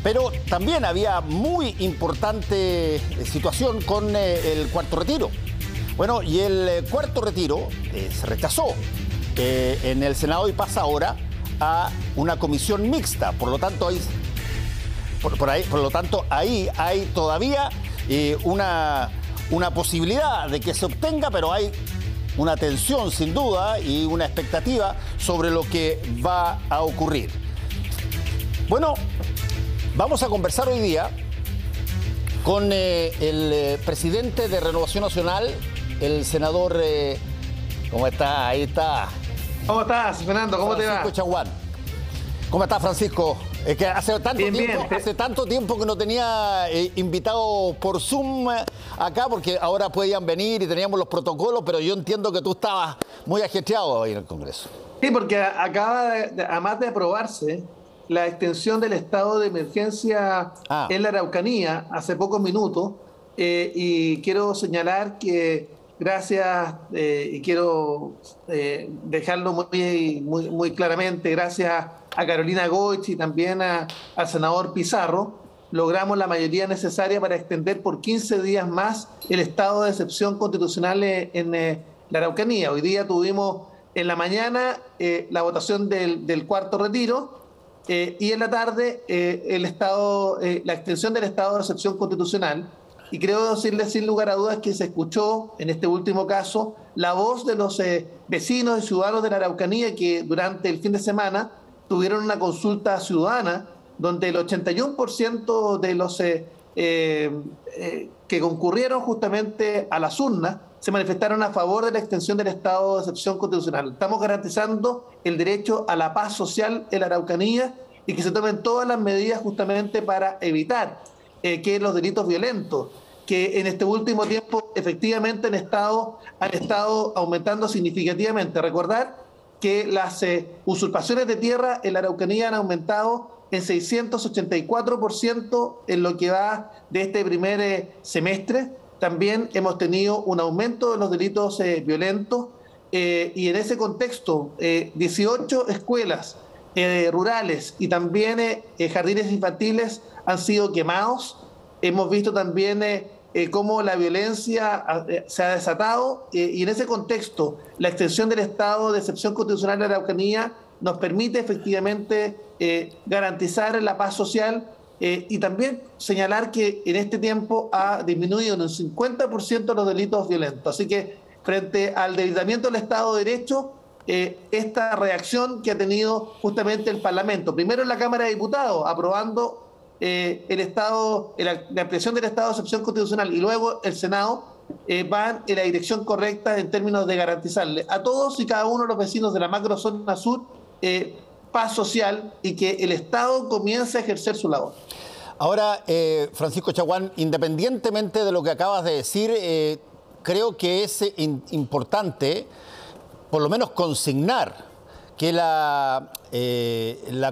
Pero también había muy importante situación con el cuarto retiro. Bueno, y el cuarto retiro se rechazó en el Senado y pasa ahora a una comisión mixta. Por lo tanto, ahí hay todavía una posibilidad de que se obtenga, pero hay una tensión sin duda y una expectativa sobre lo que va a ocurrir. Bueno, vamos a conversar hoy día con el presidente de Renovación Nacional, el senador... ¿Cómo está? Ahí está. ¿Cómo estás, Fernando? ¿Cómo te va? Francisco Chaguán. ¿Cómo estás, Francisco? Es que hace tanto tiempo que no tenía invitado por Zoom acá, porque ahora podían venir y teníamos los protocolos, pero yo entiendo que tú estabas muy ajetreado ahí en el Congreso. Sí, porque además de aprobarse la extensión del estado de emergencia en la Araucanía hace pocos minutos, y quiero señalar que gracias, y quiero dejarlo muy claramente, gracias a Carolina Goich y también al senador Pizarro, logramos la mayoría necesaria para extender por 15 días más el estado de excepción constitucional en la Araucanía. Hoy día tuvimos en la mañana la votación del cuarto retiro y en la tarde la extensión del estado de excepción constitucional. Y creo decirles sin lugar a dudas que se escuchó en este último caso la voz de los vecinos y ciudadanos de la Araucanía que durante el fin de semana tuvieron una consulta ciudadana donde el 81% de los que concurrieron justamente a las urnas se manifestaron a favor de la extensión del estado de excepción constitucional. Estamos garantizando el derecho a la paz social en la Araucanía y que se tomen todas las medidas justamente para evitar que los delitos violentos, que en este último tiempo efectivamente han estado aumentando significativamente. Recordar que las usurpaciones de tierra en la Araucanía han aumentado en 684% en lo que va de este primer semestre. También hemos tenido un aumento de los delitos violentos y en ese contexto 18 escuelas rurales y también jardines infantiles han sido quemados. Hemos visto también cómo la violencia se ha desatado y en ese contexto la extensión del estado de excepción constitucional de la Araucanía nos permite efectivamente garantizar la paz social y también señalar que en este tiempo ha disminuido en un 50% los delitos violentos. Así que frente al debilitamiento del Estado de Derecho, esta reacción que ha tenido justamente el Parlamento, primero en la Cámara de Diputados, aprobando la ampliación del estado de excepción constitucional y luego el Senado, van en la dirección correcta en términos de garantizarle a todos y cada uno de los vecinos de la macrozona sur paz social y que el Estado comience a ejercer su labor. Ahora, Francisco Chaguán, independientemente de lo que acabas de decir, creo que es importante por lo menos consignar que la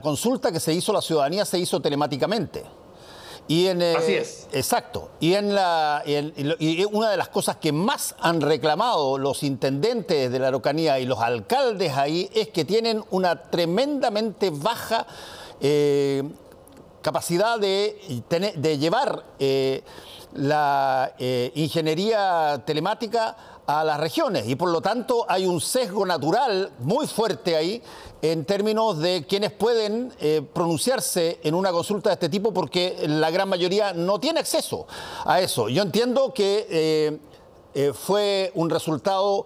consulta que se hizo a la ciudadanía se hizo telemáticamente. Así es. Exacto. Y una de las cosas que más han reclamado los intendentes de la Araucanía y los alcaldes ahí es que tienen una tremendamente baja capacidad de llevar la ingeniería telemática a las regiones y por lo tanto hay un sesgo natural muy fuerte ahí en términos de quienes pueden pronunciarse en una consulta de este tipo porque la gran mayoría no tiene acceso a eso. Yo entiendo que fue un resultado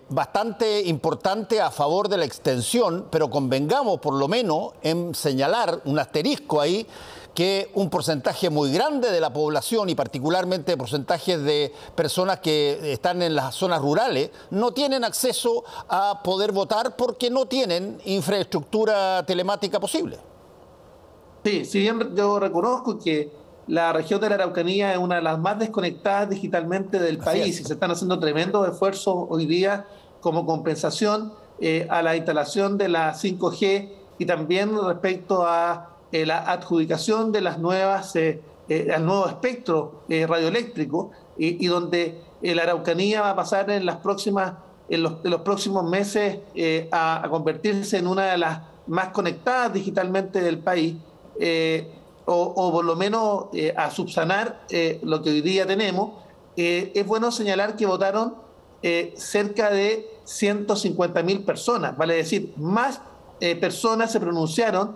bastante importante a favor de la extensión, pero convengamos por lo menos en señalar un asterisco ahí que un porcentaje muy grande de la población y particularmente porcentajes de personas que están en las zonas rurales no tienen acceso a poder votar porque no tienen infraestructura telemática posible. Sí, si bien yo reconozco que la región de la Araucanía es una de las más desconectadas digitalmente del país y se están haciendo tremendos esfuerzos hoy día como compensación a la instalación de la 5G y también respecto a la adjudicación de las nuevas, al nuevo espectro radioeléctrico y donde la Araucanía va a pasar en los próximos meses a convertirse en una de las más conectadas digitalmente del país. o por lo menos a subsanar lo que hoy día tenemos, es bueno señalar que votaron cerca de 150.000 personas, vale decir, más personas se pronunciaron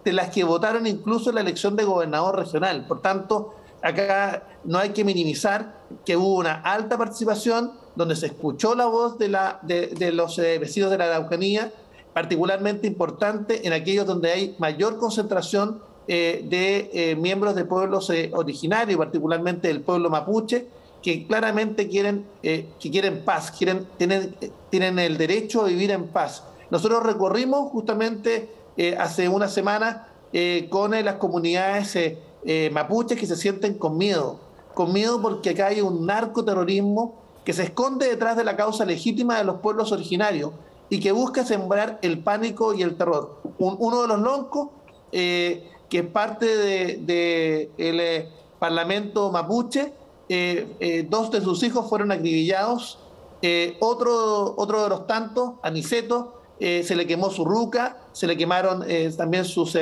de las que votaron incluso en la elección de gobernador regional. Por tanto, acá no hay que minimizar que hubo una alta participación, donde se escuchó la voz de los vecinos de la Araucanía, particularmente importante en aquellos donde hay mayor concentración de miembros de pueblos originarios, particularmente del pueblo mapuche, que claramente quieren paz, tienen el derecho a vivir en paz. Nosotros recorrimos justamente hace una semana con las comunidades mapuches que se sienten con miedo porque acá hay un narcoterrorismo que se esconde detrás de la causa legítima de los pueblos originarios y que busca sembrar el pánico y el terror. Uno de los loncos, que es parte del Parlamento mapuche, 2 de sus hijos fueron acribillados, otro de los tantos, Aniceto, se le quemó su ruca, se le quemaron también sus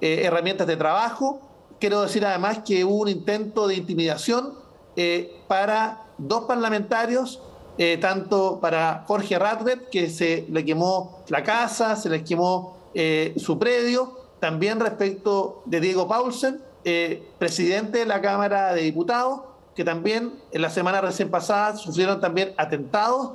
herramientas de trabajo. Quiero decir además que hubo un intento de intimidación para 2 parlamentarios, tanto para Jorge Radbert, que se le quemó la casa, se le quemó su predio, también respecto de Diego Paulsen, presidente de la Cámara de Diputados, que también en la semana recién pasada sufrieron también atentados,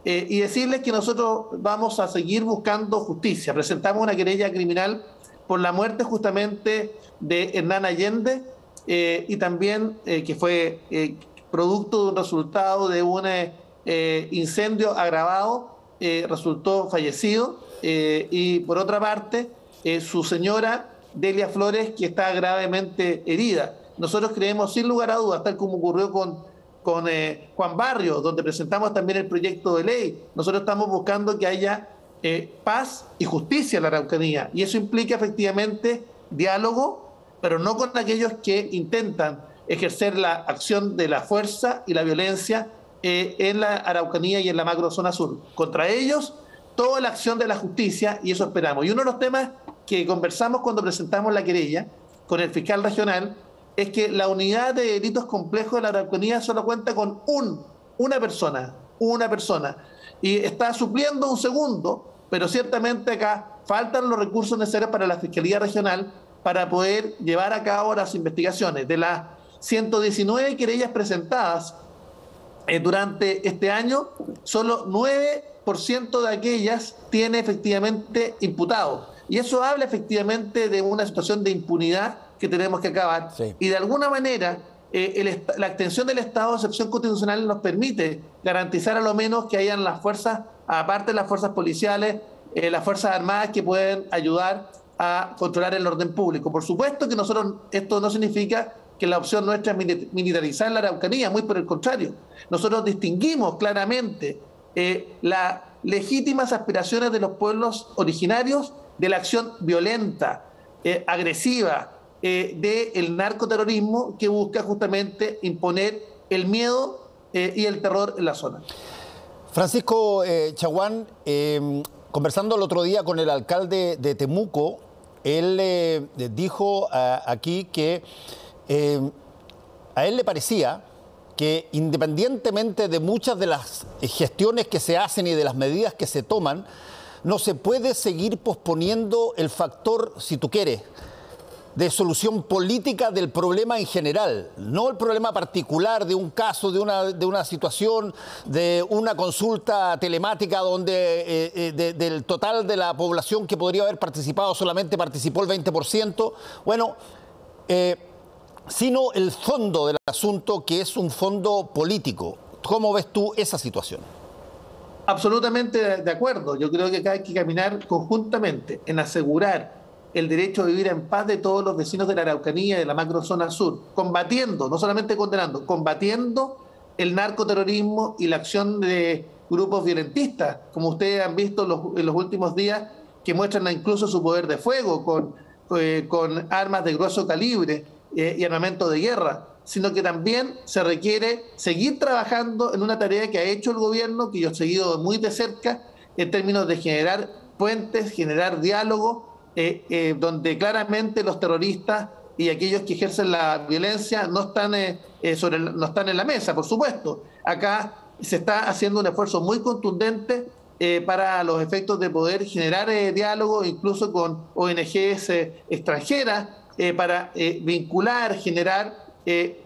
y decirles que nosotros vamos a seguir buscando justicia. Presentamos una querella criminal por la muerte justamente de Hernán Allende, y también que fue producto de un resultado de un incendio agravado, resultó fallecido, y por otra parte su señora Delia Flores, que está gravemente herida. Nosotros creemos, sin lugar a dudas, tal como ocurrió con Juan Barrios, donde presentamos también el proyecto de ley, nosotros estamos buscando que haya paz y justicia en la Araucanía, y eso implica efectivamente diálogo, pero no con aquellos que intentan ejercer la acción de la fuerza y la violencia en la Araucanía y en la macrozona sur. Contra ellos, toda la acción de la justicia, y eso esperamos. Y uno de los temas que conversamos cuando presentamos la querella con el fiscal regional es que la unidad de delitos complejos de la Araucanía solo cuenta con una persona, y está supliendo un segundo, pero ciertamente acá faltan los recursos necesarios para la Fiscalía Regional para poder llevar a cabo las investigaciones. De las 119 querellas presentadas durante este año, solo 9% de aquellas tiene efectivamente imputados. Y eso habla efectivamente de una situación de impunidad que tenemos que acabar. Sí. Y de alguna manera, la extensión del estado de excepción constitucional nos permite garantizar a lo menos que hayan las fuerzas, aparte de las fuerzas policiales, las fuerzas armadas que pueden ayudar a controlar el orden público. Por supuesto que esto no significa que la opción nuestra es militarizar la Araucanía, muy por el contrario. Nosotros distinguimos claramente las legítimas aspiraciones de los pueblos originarios de la acción violenta, agresiva, del narcoterrorismo que busca justamente imponer el miedo y el terror en la zona. Francisco Chaguán, conversando el otro día con el alcalde de Temuco, él dijo aquí que a él le parecía que independientemente de muchas de las gestiones que se hacen y de las medidas que se toman, no se puede seguir posponiendo el factor, si tú quieres, de solución política del problema en general, no el problema particular de un caso, de una situación, de una consulta telemática donde del total de la población que podría haber participado solamente participó el 20%. Bueno, sino el fondo del asunto, que es un fondo político. ¿Cómo ves tú esa situación? Absolutamente de acuerdo. Yo creo que acá hay que caminar conjuntamente en asegurar el derecho a vivir en paz de todos los vecinos de la Araucanía y de la macrozona sur, combatiendo, no solamente condenando, combatiendo el narcoterrorismo y la acción de grupos violentistas, como ustedes han visto en los últimos días, que muestran incluso su poder de fuego con armas de grueso calibre y armamento de guerra, sino que también se requiere seguir trabajando en una tarea que ha hecho el gobierno, que yo he seguido muy de cerca, en términos de generar puentes, generar diálogo, donde claramente los terroristas y aquellos que ejercen la violencia no están en la mesa, por supuesto. Acá se está haciendo un esfuerzo muy contundente para los efectos de poder generar diálogo, incluso con ONGs extranjeras, para vincular, generar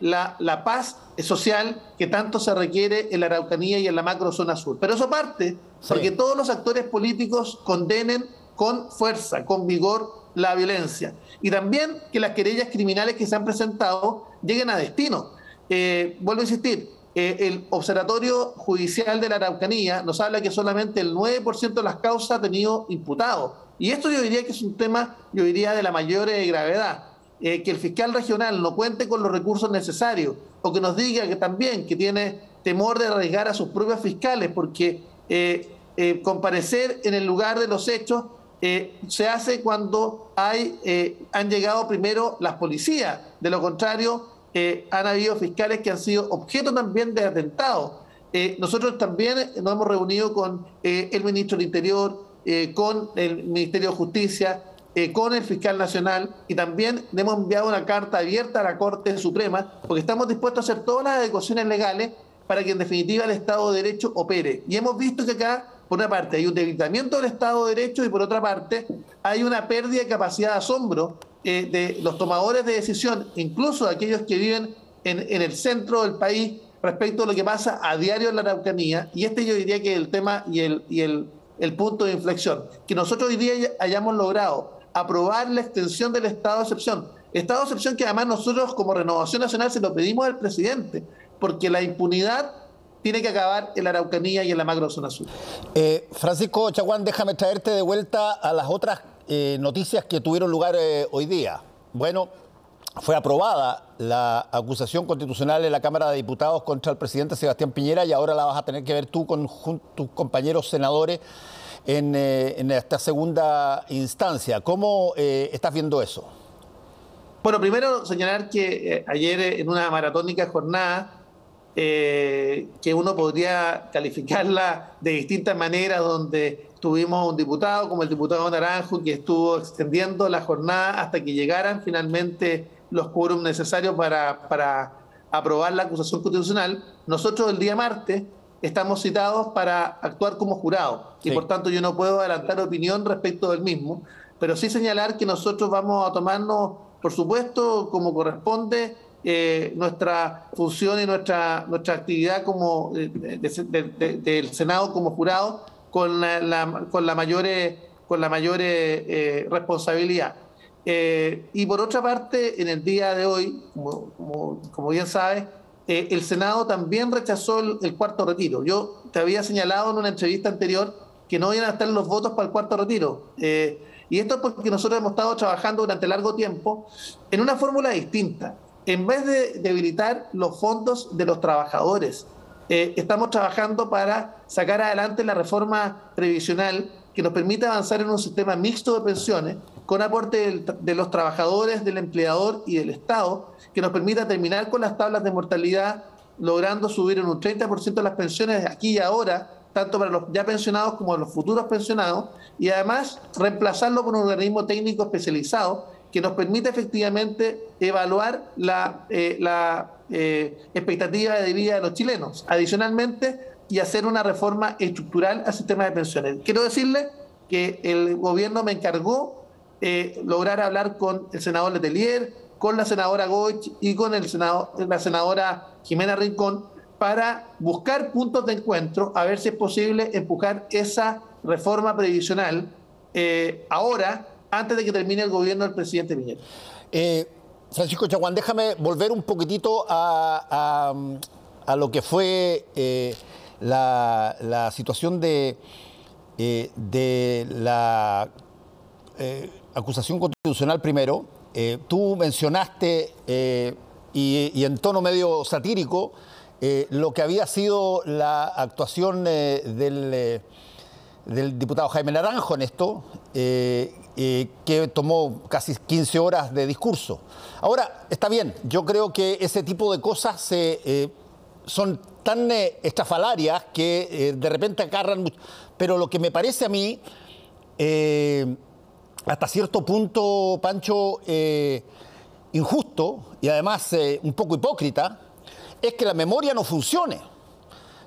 la paz social que tanto se requiere en la Araucanía y en la macrozona sur. Pero eso parte porque todos los actores políticos condenen con fuerza, con vigor, la violencia. Y también que las querellas criminales que se han presentado lleguen a destino. Vuelvo a insistir, el Observatorio Judicial de la Araucanía nos habla que solamente el 9% de las causas ha tenido imputados. Y esto yo diría que es un tema, yo diría, de la mayor gravedad. Que el fiscal regional no cuente con los recursos necesarios, o que nos diga que también que tiene temor de arriesgar a sus propios fiscales, porque comparecer en el lugar de los hechos se hace cuando han llegado primero las policías. De lo contrario, han habido fiscales que han sido objeto también de atentados. Nosotros también nos hemos reunido con el ministro del Interior, con el Ministerio de Justicia, con el fiscal nacional, y también le hemos enviado una carta abierta a la Corte Suprema, porque estamos dispuestos a hacer todas las adecuaciones legales para que en definitiva el Estado de Derecho opere. Y hemos visto que acá, por una parte, hay un debilitamiento del Estado de Derecho, y por otra parte hay una pérdida de capacidad de asombro de los tomadores de decisión, incluso de aquellos que viven en el centro del país, respecto a lo que pasa a diario en la Araucanía. Y yo diría que el tema y el punto de inflexión, que nosotros hoy día hayamos logrado aprobar la extensión del estado de excepción. Estado de excepción que además nosotros como Renovación Nacional se lo pedimos al presidente, porque la impunidad tiene que acabar en la Araucanía y en la macrozona sur. Francisco Chaguán, déjame traerte de vuelta a las otras noticias que tuvieron lugar hoy día. Bueno, fue aprobada la acusación constitucional en la Cámara de Diputados contra el presidente Sebastián Piñera, y ahora la vas a tener que ver tú con tus compañeros senadores en esta segunda instancia. ¿Cómo estás viendo eso? Bueno, primero señalar que ayer en una maratónica jornada, que uno podría calificarla de distintas maneras, donde tuvimos un diputado como el diputado Naranjo, que estuvo extendiendo la jornada hasta que llegaran finalmente los quórums necesarios para aprobar la acusación constitucional. Nosotros el día martes estamos citados para actuar como jurado, y por tanto yo no puedo adelantar opinión respecto del mismo, pero sí señalar que nosotros vamos a tomarnos, por supuesto, como corresponde, nuestra función y nuestra actividad como del Senado como jurado con la mayor responsabilidad. Y por otra parte, en el día de hoy, como bien sabes, el Senado también rechazó el cuarto retiro. Yo te había señalado en una entrevista anterior que no iban a estar los votos para el cuarto retiro. Y esto es porque nosotros hemos estado trabajando durante largo tiempo en una fórmula distinta. En vez de debilitar los fondos de los trabajadores, estamos trabajando para sacar adelante la reforma previsional que nos permita avanzar en un sistema mixto de pensiones con aporte de los trabajadores, del empleador y del Estado, que nos permita terminar con las tablas de mortalidad, logrando subir en un 30% las pensiones aquí y ahora, tanto para los ya pensionados como los futuros pensionados, y además reemplazarlo por un organismo técnico especializado que nos permita efectivamente evaluar la expectativa de vida de los chilenos. Adicionalmente, y hacer una reforma estructural al sistema de pensiones. Quiero decirle que el gobierno me encargó lograr hablar con el senador Letelier, con la senadora Goich y con la senadora Jimena Rincón para buscar puntos de encuentro, a ver si es posible empujar esa reforma previsional ahora, antes de que termine el gobierno del presidente Piñera. Francisco Chaguán, déjame volver un poquitito a lo que fue la situación de la acusación constitucional primero. Tú mencionaste, y en tono medio satírico, lo que había sido la actuación del diputado Jaime Naranjo en esto, que tomó casi 15 horas de discurso. Ahora, está bien, yo creo que ese tipo de cosas son tan estrafalarias que de repente agarran mucho. Pero lo que me parece a mí hasta cierto punto, Pancho, injusto y además un poco hipócrita, es que la memoria no funcione.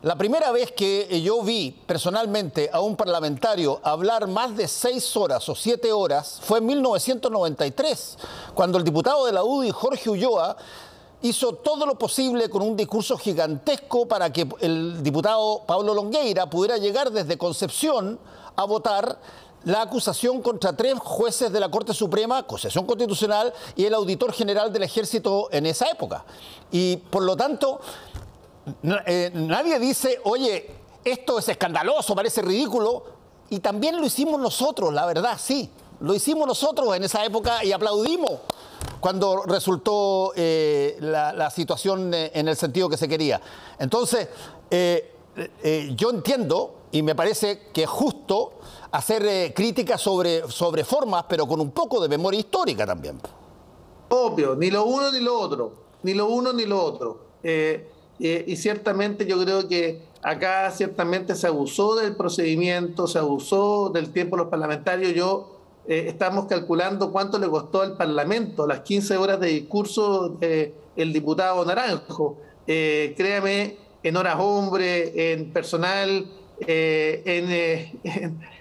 La primera vez que yo vi personalmente a un parlamentario hablar más de 6 horas o 7 horas fue en 1993, cuando el diputado de la UDI, Jorge Ulloa, hizo todo lo posible con un discurso gigantesco para que el diputado Pablo Longueira pudiera llegar desde Concepción a votar la acusación contra 3 jueces de la Corte Suprema, acusación constitucional, y el auditor general del Ejército en esa época. Y por lo tanto, nadie dice, oye, esto es escandaloso, parece ridículo, y también lo hicimos nosotros, la verdad, sí. Lo hicimos nosotros en esa época y aplaudimos cuando resultó la situación en el sentido que se quería. Entonces, yo entiendo y me parece que es justo hacer críticas sobre formas, pero con un poco de memoria histórica también. Obvio, ni lo uno ni lo otro, ni lo uno ni lo otro. Y ciertamente yo creo que acá ciertamente se abusó del procedimiento, se abusó del tiempo de los parlamentarios. Estamos calculando cuánto le costó al Parlamento las 15 horas de discurso del diputado Naranjo. Créame, en horas hombre, en personal,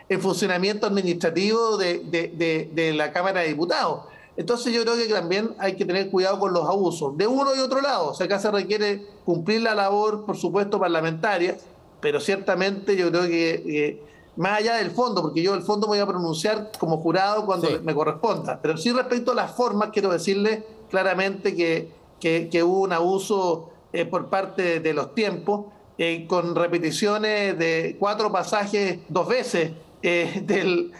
en funcionamiento administrativo de la Cámara de Diputados. Entonces yo creo que también hay que tener cuidado con los abusos, de uno y otro lado. O sea, acá se requiere cumplir la labor, por supuesto, parlamentaria, pero ciertamente yo creo que más allá del fondo, porque yo el fondo me voy a pronunciar como jurado cuando me corresponda, pero sí respecto a las formas, quiero decirle claramente que hubo un abuso por parte de los tiempos, con repeticiones de 4 pasajes 2 veces del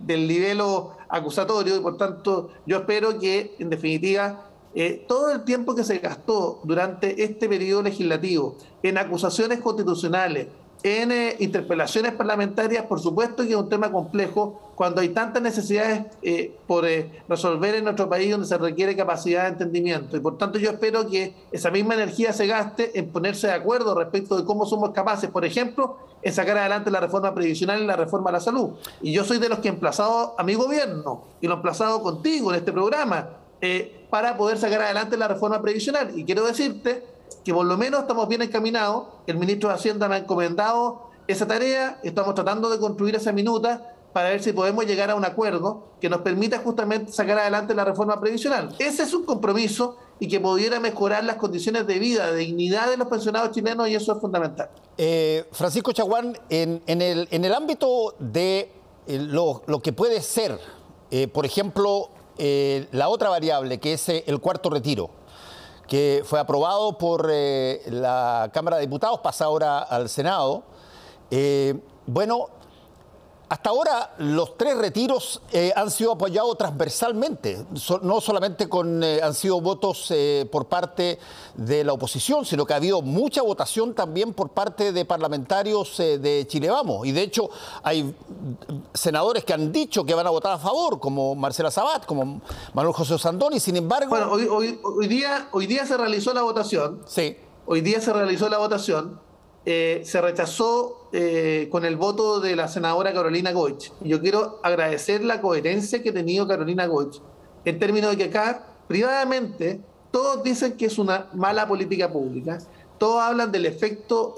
libelo acusatorio, y por tanto yo espero que, en definitiva, todo el tiempo que se gastó durante este periodo legislativo en acusaciones constitucionales, en interpelaciones parlamentarias, por supuesto que es un tema complejo cuando hay tantas necesidades por resolver en nuestro país, donde se requiere capacidad de entendimiento. Y por tanto yo espero que esa misma energía se gaste en ponerse de acuerdo respecto de cómo somos capaces, por ejemplo, en sacar adelante la reforma previsional y la reforma a la salud. Y yo soy de los que he emplazado a mi gobierno, y lo he emplazado contigo en este programa, para poder sacar adelante la reforma previsional. Y quiero decirte que por lo menos estamos bien encaminados. El ministro de Hacienda me ha encomendado esa tarea, estamos tratando de construir esa minuta para ver si podemos llegar a un acuerdo que nos permita justamente sacar adelante la reforma previsional. Ese es un compromiso y que pudiera mejorar las condiciones de vida, de dignidad de los pensionados chilenos, y eso es fundamental. Francisco Chaguán, en el ámbito de lo que puede ser, por ejemplo, la otra variable, que es el cuarto retiro, que fue aprobado por la Cámara de Diputados, pasa ahora al Senado. Bueno, hasta ahora los 3 retiros han sido apoyados transversalmente, no solamente han sido votos por parte de la oposición, sino que ha habido mucha votación también por parte de parlamentarios de Chile Vamos. Y de hecho hay senadores que han dicho que van a votar a favor, como Marcela Sabat, como Manuel José Sandón, y sin embargo... Bueno, hoy día se realizó la votación. Sí. Hoy día se realizó la votación. Se rechazó con el voto de la senadora Carolina Goich. Yo quiero agradecer la coherencia que ha tenido Carolina Goich, en términos de que acá, privadamente, todos dicen que es una mala política pública, todos hablan del efecto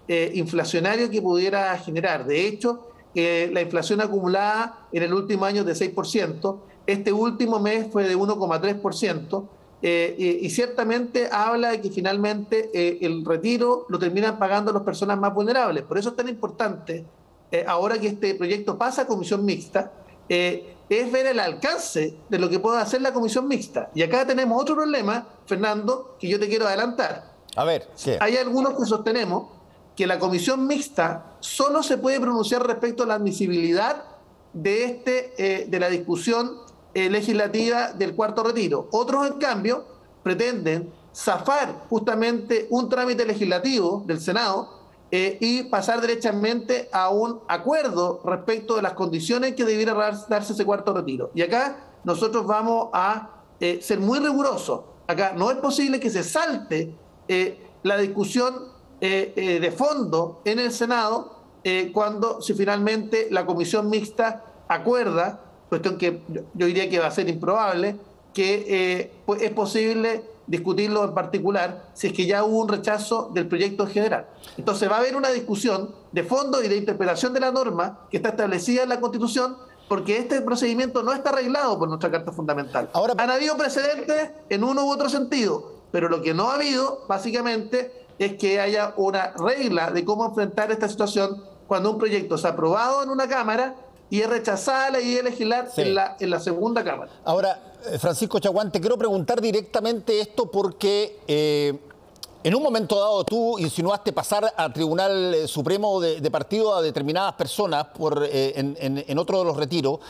inflacionario que pudiera generar. De hecho, la inflación acumulada en el último año es de 6%, este último mes fue de 1,3%, y ciertamente habla de que finalmente el retiro lo terminan pagando las personas más vulnerables. Por eso es tan importante, ahora que este proyecto pasa a comisión mixta, es ver el alcance de lo que puede hacer la comisión mixta. Y acá tenemos otro problema, Fernando, que yo te quiero adelantar. A ver, ¿qué? Hay algunos que sostenemos que la comisión mixta solo se puede pronunciar respecto a la admisibilidad de la discusión legislativa del cuarto retiro. Otros, en cambio, pretenden zafar justamente un trámite legislativo del Senado y pasar derechamente a un acuerdo respecto de las condiciones que debiera darse ese cuarto retiro. Y acá nosotros vamos a ser muy rigurosos. Acá no es posible que se salte la discusión de fondo en el Senado si finalmente la comisión mixta acuerda, cuestión que yo diría que va a ser improbable, que pues es posible discutirlo en particular si es que ya hubo un rechazo del proyecto en general. Entonces va a haber una discusión de fondo y de interpretación de la norma que está establecida en la Constitución, porque este procedimiento no está arreglado por nuestra Carta Fundamental. Ahora, han habido precedentes en uno u otro sentido, pero lo que no ha habido, básicamente, es que haya una regla de cómo enfrentar esta situación cuando un proyecto se ha aprobado en una Cámara y es rechazada la idea de legislar en la segunda Cámara. Ahora, Francisco Chaguán, te quiero preguntar directamente esto porque en un momento dado tú insinuaste pasar a Tribunal Supremo de partido a determinadas personas en otro de los retiros.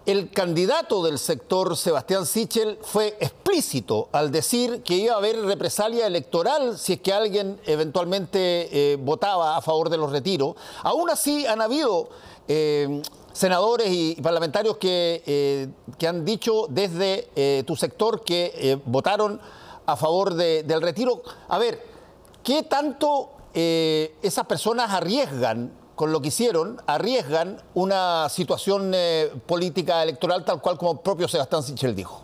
El candidato del sector, Sebastián Sichel, fue explícito al decir que iba a haber represalia electoral si es que alguien eventualmente votaba a favor de los retiros. Aún así han habido senadores y parlamentarios que han dicho desde tu sector que votaron a favor del retiro. A ver, ¿qué tanto esas personas arriesgan con lo que hicieron, arriesgan una situación política electoral tal cual como el propio Sebastián Sichel dijo?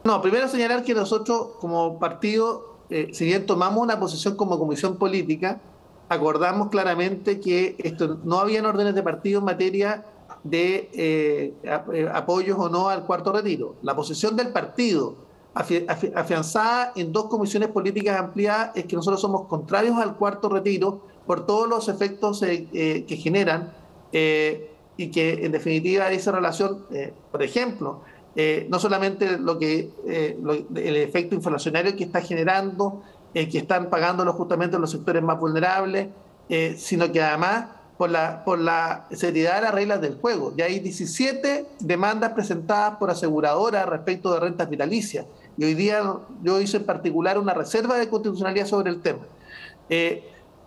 No, primero señalar que nosotros como partido, si bien tomamos una posición como comisión política, acordamos claramente que no habían órdenes de partido en materia de apoyos o no al cuarto retiro. La posición del partido, afianzada en 2 comisiones políticas ampliadas, es que nosotros somos contrarios al cuarto retiro por todos los efectos que generan y que en definitiva esa relación, por ejemplo, no solamente el efecto inflacionario que está generando, que están pagándolo justamente los sectores más vulnerables, sino que además por la seriedad de las reglas del juego. Ya hay 17 demandas presentadas por aseguradoras respecto de rentas vitalicias. Y hoy día yo hice en particular una reserva de constitucionalidad sobre el tema.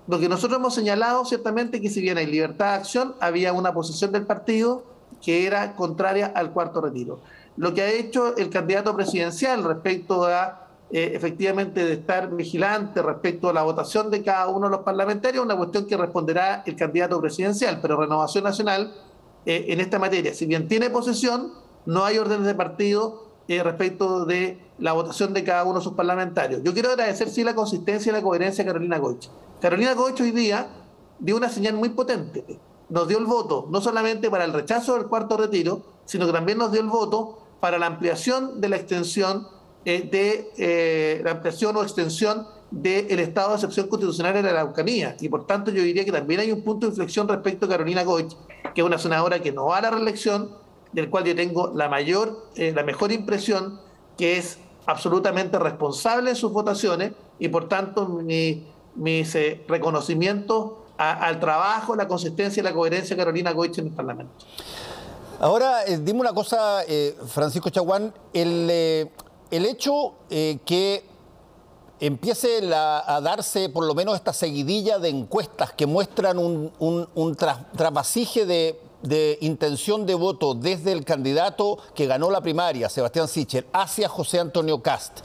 Lo que nosotros hemos señalado ciertamente que si bien hay libertad de acción, había una posición del partido que era contraria al cuarto retiro. Lo que ha hecho el candidato presidencial respecto a efectivamente de estar vigilante respecto a la votación de cada uno de los parlamentarios, una cuestión que responderá el candidato presidencial, pero Renovación Nacional en esta materia, si bien tiene posesión, no hay órdenes de partido respecto de la votación de cada uno de sus parlamentarios. Yo quiero agradecer sí la consistencia y la coherencia de Carolina Goich. Carolina Goich hoy día dio una señal muy potente. Nos dio el voto no solamente para el rechazo del cuarto retiro, sino que también nos dio el voto para la ampliación de la extensión la ampliación o extensión del estado de excepción constitucional en la Araucanía. Y por tanto yo diría que también hay un punto de inflexión respecto a Carolina Goich, que es una senadora que no va a la reelección, del cual yo tengo la mejor impresión, que es absolutamente responsable en sus votaciones y por tanto mis reconocimientos al trabajo, la consistencia y la coherencia de Carolina Goich en el Parlamento. Ahora, dime una cosa, Francisco Chaguán, el hecho que empiece a darse por lo menos esta seguidilla de encuestas que muestran un trasvasije de intención de voto desde el candidato que ganó la primaria, Sebastián Sichel, hacia José Antonio Kast.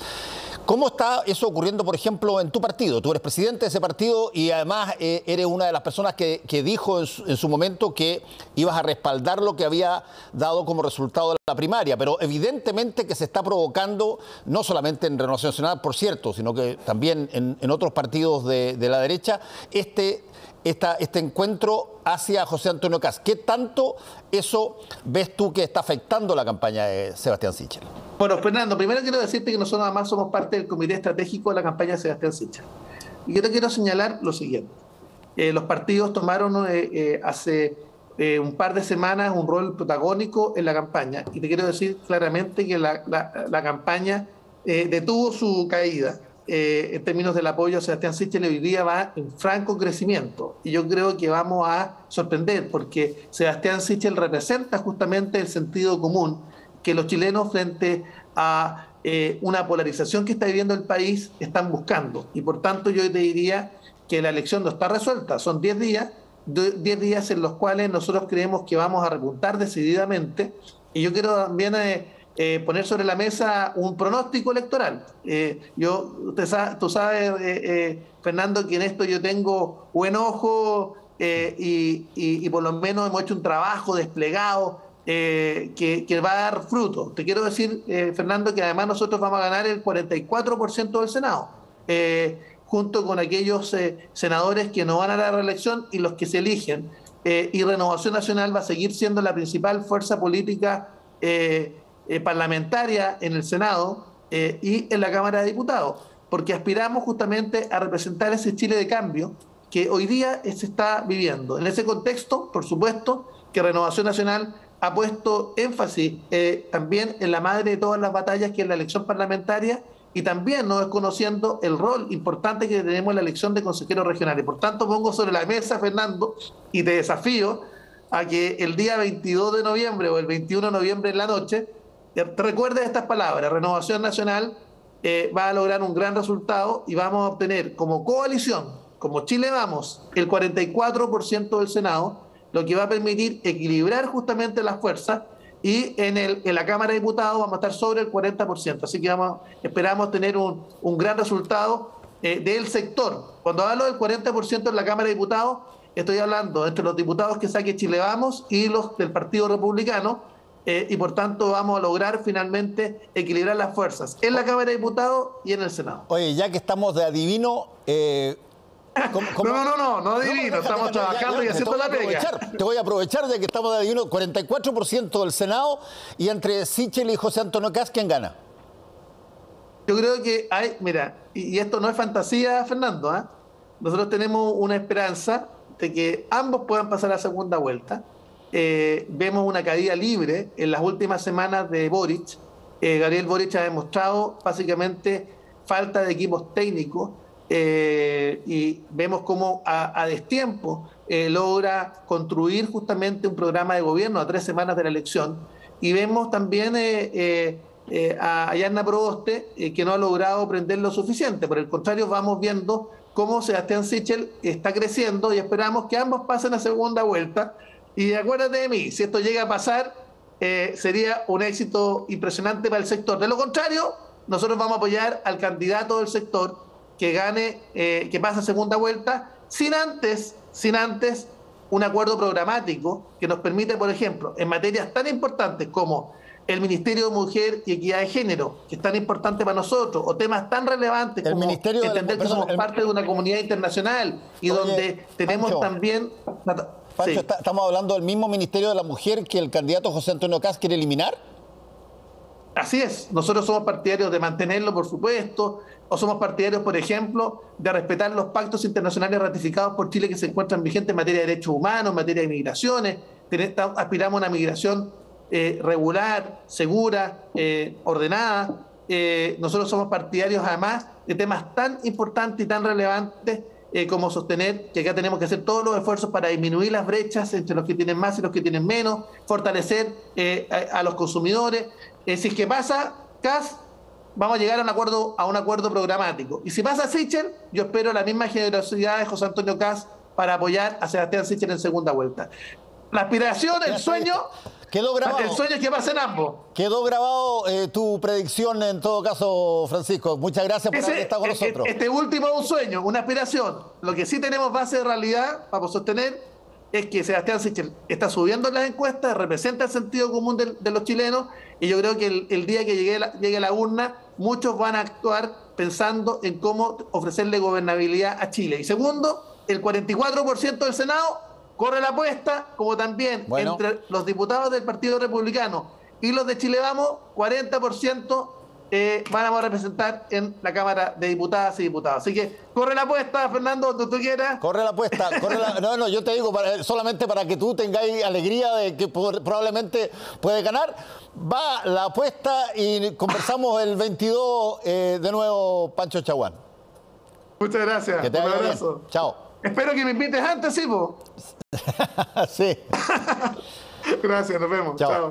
¿Cómo está eso ocurriendo, por ejemplo, en tu partido? Tú eres presidente de ese partido y además eres una de las personas que dijo en su momento que ibas a respaldar lo que había dado como resultado de la primaria, pero evidentemente que se está provocando, no solamente en Renovación Nacional, por cierto, sino que también en otros partidos de la derecha, este encuentro hacia José Antonio Kast. ¿Qué tanto eso ves tú que está afectando la campaña de Sebastián Sichel? Bueno, Fernando, primero quiero decirte que nosotros además somos parte del comité estratégico de la campaña de Sebastián Sichel. Y yo te quiero señalar lo siguiente. Los partidos tomaron hace un par de semanas un rol protagónico en la campaña. Y te quiero decir claramente que la campaña detuvo su caída. En términos del apoyo a Sebastián Sichel, hoy día va en franco crecimiento. Y yo creo que vamos a sorprender, porque Sebastián Sichel representa justamente el sentido común que los chilenos frente a una polarización que está viviendo el país están buscando. Y por tanto yo te diría que la elección no está resuelta. Son 10 días en los cuales nosotros creemos que vamos a repuntar decididamente. Y yo quiero también poner sobre la mesa un pronóstico electoral. Tú sabes, Fernando, que en esto yo tengo buen ojo y por lo menos hemos hecho un trabajo desplegado que va a dar fruto. Te quiero decir, Fernando, que además nosotros vamos a ganar el 44% del Senado, junto con aquellos senadores que no van a la reelección y los que se eligen. Y Renovación Nacional va a seguir siendo la principal fuerza política parlamentaria en el Senado y en la Cámara de Diputados, porque aspiramos justamente a representar ese Chile de cambio que hoy día se está viviendo. En ese contexto, por supuesto, que Renovación Nacional ha puesto énfasis también en la madre de todas las batallas, que es la elección parlamentaria, y también no desconociendo el rol importante que tenemos en la elección de consejeros regionales. Por tanto, pongo sobre la mesa, Fernando, y te desafío a que el día 22 de noviembre o el 21 de noviembre en la noche, te recuerdes estas palabras. Renovación Nacional va a lograr un gran resultado y vamos a obtener como coalición, como Chile Vamos, el 44% del Senado, lo que va a permitir equilibrar justamente las fuerzas, y en la Cámara de Diputados vamos a estar sobre el 40%. Así que esperamos tener un gran resultado del sector. Cuando hablo del 40% en la Cámara de Diputados, estoy hablando entre los diputados que saque Chile Vamos y los del Partido Republicano, y por tanto vamos a lograr finalmente equilibrar las fuerzas en la Cámara de Diputados y en el Senado. Oye, ya que estamos de adivino... No adivino, estamos trabajando y haciendo la pega. Te voy a aprovechar de que estamos de adivino. 44% del Senado, y entre Sichel y José Antonio Kast, ¿quién gana? Yo creo que hay, mira, y esto no es fantasía, Fernando, nosotros tenemos una esperanza de que ambos puedan pasar a la segunda vuelta. Vemos una caída libre en las últimas semanas de Boric. Gabriel Boric ha demostrado básicamente falta de equipos técnicos, y vemos cómo a destiempo logra construir justamente un programa de gobierno a 3 semanas de la elección, y vemos también a Yarna Proboste, que no ha logrado prender lo suficiente. Por el contrario, vamos viendo cómo Sebastián Sichel está creciendo, y esperamos que ambos pasen a segunda vuelta. Y acuérdate de mí, si esto llega a pasar, sería un éxito impresionante para el sector. De lo contrario, nosotros vamos a apoyar al candidato del sector que gane, que pase a segunda vuelta, sin antes un acuerdo programático que nos permite, por ejemplo, en materias tan importantes como el Ministerio de Mujer y Equidad de Género, que es tan importante para nosotros, o temas tan relevantes como entender que somos parte de una comunidad internacional y donde tenemos Pancho, también... Pancho, sí. ¿Estamos hablando del mismo Ministerio de la Mujer que el candidato José Antonio Kast quiere eliminar? Así es, nosotros somos partidarios de mantenerlo, por supuesto, o somos partidarios, por ejemplo, de respetar los pactos internacionales ratificados por Chile que se encuentran vigentes en materia de derechos humanos, en materia de migraciones. Aspiramos a una migración regular, segura, ordenada. Nosotros somos partidarios, además, de temas tan importantes y tan relevantes como sostener que acá tenemos que hacer todos los esfuerzos para disminuir las brechas entre los que tienen más y los que tienen menos, fortalecer a los consumidores. Si es que pasa Kast, vamos a llegar a un acuerdo programático. Y si pasa Sichel, yo espero la misma generosidad de José Antonio Kast para apoyar a Sebastián Sichel en segunda vuelta. La aspiración, el sueño... Quedó grabado. El sueño es que pasen ambos. Quedó grabado tu predicción en todo caso, Francisco. Muchas gracias por haber estado con nosotros. Este último es un sueño, una aspiración. Lo que sí tenemos base de realidad para sostener es que Sebastián Sichel está subiendo en las encuestas, representa el sentido común de los chilenos, y yo creo que el día que llegue a la urna, muchos van a actuar pensando en cómo ofrecerle gobernabilidad a Chile. Y segundo, el 44% del Senado corre la apuesta, como también entre los diputados del Partido Republicano y los de Chile Vamos, 40% van a representar en la Cámara de Diputadas y Diputados. Así que corre la apuesta, Fernando, donde tú quieras. Corre la apuesta. No, yo te digo, solamente para que tú tengáis alegría de que probablemente puede ganar. Va la apuesta y conversamos el 22 de nuevo, Pancho Chaguán. Muchas gracias. Que te vaya bien. Chao. Espero que me invites antes, ¿sí, po? Sí. Gracias, nos vemos. Chao.